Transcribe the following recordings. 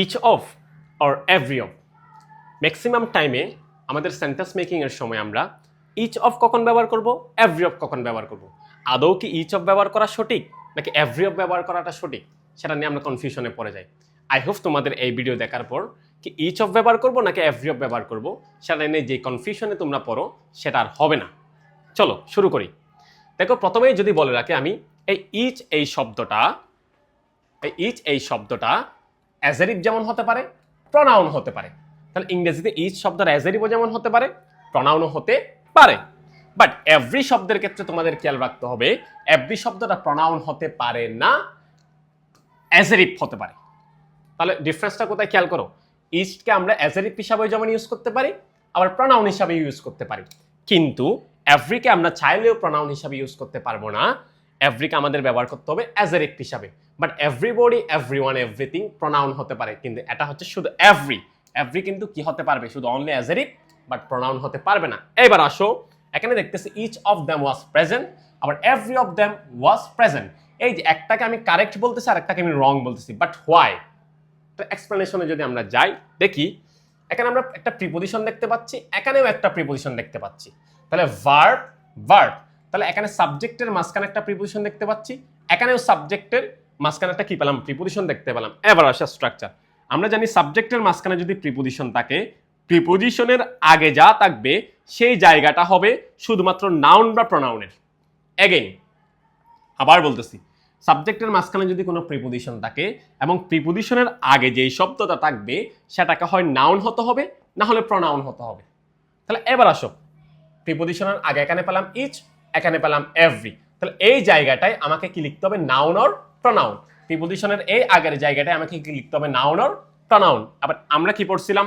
Each of or every of. Maximum টাইমে আমাদের sentence মেকিংয়ের সময় আমরা ইচ অফ কখন ব্যবহার করব, এভরি অফ কখন ব্যবহার করব। আদৌ কি ইচ অফ ব্যবহার করা সঠিক নাকি এভরি অফ ব্যবহার করাটা সঠিক, সেটা নিয়ে আমরা কনফিউশনে পড়ে যাই। আই হোপ তোমাদের এই ভিডিও দেখার পর কি ইচ অফ ব্যবহার করব নাকি এভরি অফ ব্যবহার করব সেটা নিয়ে যে কনফিউশনে তোমরা পড়ো সেটা আর হবে না। চলো শুরু করি। দেখো, প্রথমেই যদি বলে রাখি আমি এই শব্দটা অ্যাজেরিভ যেমন হতে পারে, প্রনাউন হতে পারে। তাহলে ইংরেজিতে ইচ শব্দটা অ্যাজেরিভও যেমন হতে পারে, প্রনাউনও হতে পারে। বাট এভরি শব্দের ক্ষেত্রে তোমাদের খেয়াল রাখতে হবে, এভরি শব্দটা প্রনাউন হতে পারে না, অ্যাজেরিভ হতে পারে। তাহলে ডিফারেন্সটা কোথায় খেয়াল করো। ইচকে আমরা অ্যাজেরিভ হিসাবে যেমন ইউজ করতে পারি, আবার প্রনাউন হিসাবে ইউজ করতে পারি। কিন্তু এভরিকে আমরা চাইলেও প্রনাউন হিসাবে ইউজ করতে পারবো না, এভরিকে আমাদের ব্যবহার করতে হবে অ্যাজেরিভ হিসাবে। But everybody, everyone, everything pronoun হতে পারে, কিন্তু এটা হচ্ছে শুধু এভরি কিন্তু কি হতে পারবে, শুধু অনলি অ্যাজেরিভ, বাট প্রনাউন হতে পারবে না। এবার আসো, এখানে দেখতেছি each of them was present, আবার every of them was present. এই যে একটাকে আমি কারেক্ট বলতেছি আর একটাকে আমি রং বলতেছি, বাট হোয়াই? তো এক্সপ্লেনেশনে যদি আমরা যাই, দেখি এখানে আমরা একটা প্রিপোজিশন দেখতে পাচ্ছি, এখানেও একটা প্রিপোজিশন দেখতে পাচ্ছি। তাহলে ভার্ব, তাহলে এখানে সাবজেক্টের মাঝখানে একটা প্রিপোজিশন দেখতে পাচ্ছি, এখানেও সাবজেক্টের মাঝখানে একটা কি পেলাম, প্রিপোজিশন দেখতে পেলাম। এবার আসা স্ট্রাকচার। আমরা জানি সাবজেক্টের মাঝখানে যদি প্রিপোজিশন থাকে, প্রিপোজিশনের আগে যা থাকবে সেই জায়গাটা হবে শুধুমাত্র নাউন বা প্রনাউনের। এগেইন আবার বলতেছি, সাবজেক্টের মাঝখানে যদি কোনো প্রিপোজিশন থাকে এবং প্রিপোজিশনের আগে যেই শব্দটা থাকবে সেটাকে হয় নাউন হতে হবে, না হলে প্রনাউন হতে হবে। তাহলে এবার আসো, প্রিপোজিশনের আগে এখানে পেলাম ইচ, এখানে পেলাম এভরি। তাহলে এই জায়গাটায় আমাকে কি লিখতে হবে, নাউন অর প্রনাউন। প্রিপোজিশনের এই আগের জায়গাটায় আমাকে কি লিখতে হবে, নাউন অর প্রনাউন। আবার আমরা কি পড়ছিলাম,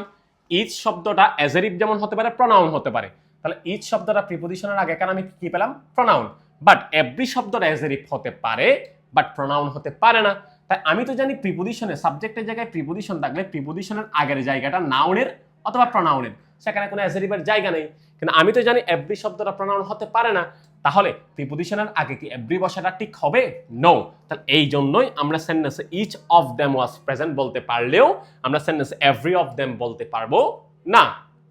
ইচ শব্দটা অ্যাজেরিভ যেমন হতে পারে, প্রনাউন হতে পারে। তাহলে ইচ শব্দটা প্রিপোজিশনের আগে এখানে আমি কি পেলাম, প্রনাউন। বাট এভরি শব্দটা অ্যাজেরিভ হতে পারে, বাট প্রনাউন হতে পারে না। তাই আমি তো জানি প্রিপোজিশনে সাবজেক্টের জায়গায় প্রিপোজিশন থাকলে প্রিপোজিশনের আগের জায়গাটা নাউনের অথবা প্রনাউনের, সেখানে কোনো অ্যাজেরিভের জায়গা নেই। কিন্তু আমি তো জানি এভরি শব্দটা প্রনাউন হতে পারে না, তাহলে প্রিপোজিশনের আগে কি এভরি বসাটা ঠিক হবে? নো। তাহলে এই জন্যই আমরা সেন্টেন্সে each of them was present বলতে পারলেও আমরা সেন্টেন্সে এভরি অফ দেম বলতে পারবো না।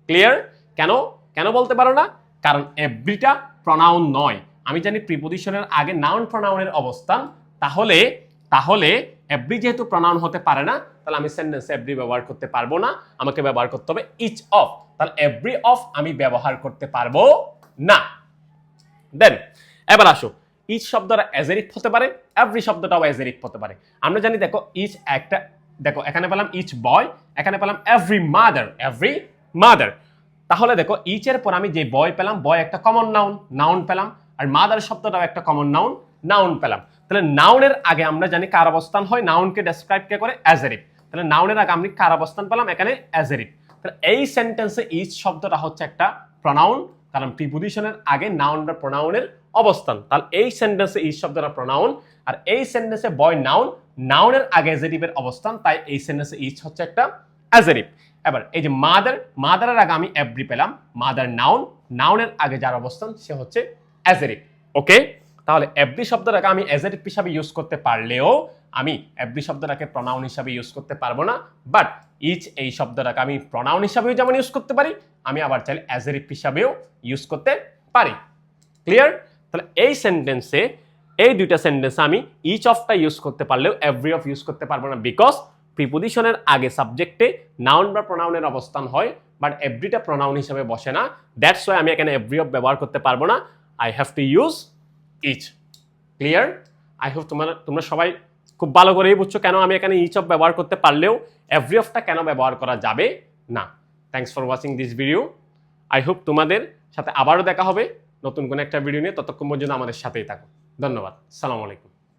ক্লিয়ার? কেন কেন বলতে পারো না? কারণ এভরিটা প্রনাউন নয়। আমি জানি প্রিপোজিশনের আগে নাউন প্রনাউনের অবস্থান, তাহলে এভরি যেহেতু প্রনাউন হতে পারে না, তাহলে আমি সেন্টেন্সে এভরি ব্যবহার করতে পারবো না, আমাকে ব্যবহার করতে হবে ইচ অফ। তাহলে এভরি অফ আমি ব্যবহার করতে পারবো না। দেন এবার আসো, ইচ শব্দটা অ্যাজেরিভ হতে পারে, এভরি শব্দটাও অ্যাজেরিভ হতে পারে। আমরা জানি, দেখো ইচ একটা, দেখো এখানে পেলাম ইচ বয়, এখানে পেলাম এভরি মাদার। তাহলে দেখো ইচের পর আমি যে বয় পেলাম, বয় একটা কমন নাউন পেলাম, আর মাদার শব্দটাও একটা কমন নাউন পেলাম। তাহলে নাউনের আগে আমরা জানি কার অবস্থান হয়, নাউনকে ডেসক্রাইব কে করে, অ্যাজেরিভ। তাহলে নাউনের আগে আমি কার অবস্থান পেলাম, এখানে অ্যাজেরিভ। তাহলে এই সেন্টেন্সে ইচ শব্দটা হচ্ছে একটা প্রনাউন, কারণ প্রিপোজিশনের আগে নাউন বা প্রনাউনের অবস্থান। তাহলে এই সেন্টেন্সে ইচ শব্দটা প্রনাউন, আর এই সেন্টেন্সে বয় নাউনের আগে অ্যাজেরিভের অবস্থান, তাই এই সেন্টেন্সে ইচ হচ্ছে একটা অ্যাজেরিভ। এবার এই যে মাদারের আগে আমি এভরি পেলাম, মাদার নাউনের আগে যার অবস্থান সে হচ্ছে অ্যাজেরিভ। ওকে, তাহলে এভরি শব্দটাকে আমি অ্যাজেরিভ হিসাবে ইউজ করতে পারলেও আমি এভরি শব্দটাকে প্রনাউন হিসাবে ইউজ করতে পারবো না। বাট ইচ এই শব্দটাকে আমি প্রনাউন হিসাবেও যেমন ইউজ করতে পারি, আমি আবার চাইলে অ্যাজেরিভ হিসাবেও ইউজ করতে পারি। ক্লিয়ার? তাহলে এই দুইটা সেন্টেন্সে আমি ইচ অফটা ইউজ করতে পারলেও এভরি অফ ইউজ করতে পারবো না, বিকজ প্রিপোজিশনের আগে সাবজেক্টে নাউন বা প্রনাউনের অবস্থান হয়, বাট এভরিটা প্রনাউন হিসেবে বসে না। দ্যাটস ওয়াই আমি এখানে এভরি অফ ব্যবহার করতে পারবো না, I have to use each. Clear? I hope তোমরা সবাই খুব ভালো করেই বুঝছো কেন আমি এখানে ইচ অফ ব্যবহার করতে পারলেও এভরি অফটা কেন ব্যবহার করা যাবে না। Thanks for watching this video. I hope তোমাদের সাথে আবারও দেখা হবে নতুন কোনো একটা ভিডিও নিয়ে। ততক্ষণ পর্যন্ত আমাদের সাথেই থাকো। ধন্যবাদ। আসসালামু আলাইকুম।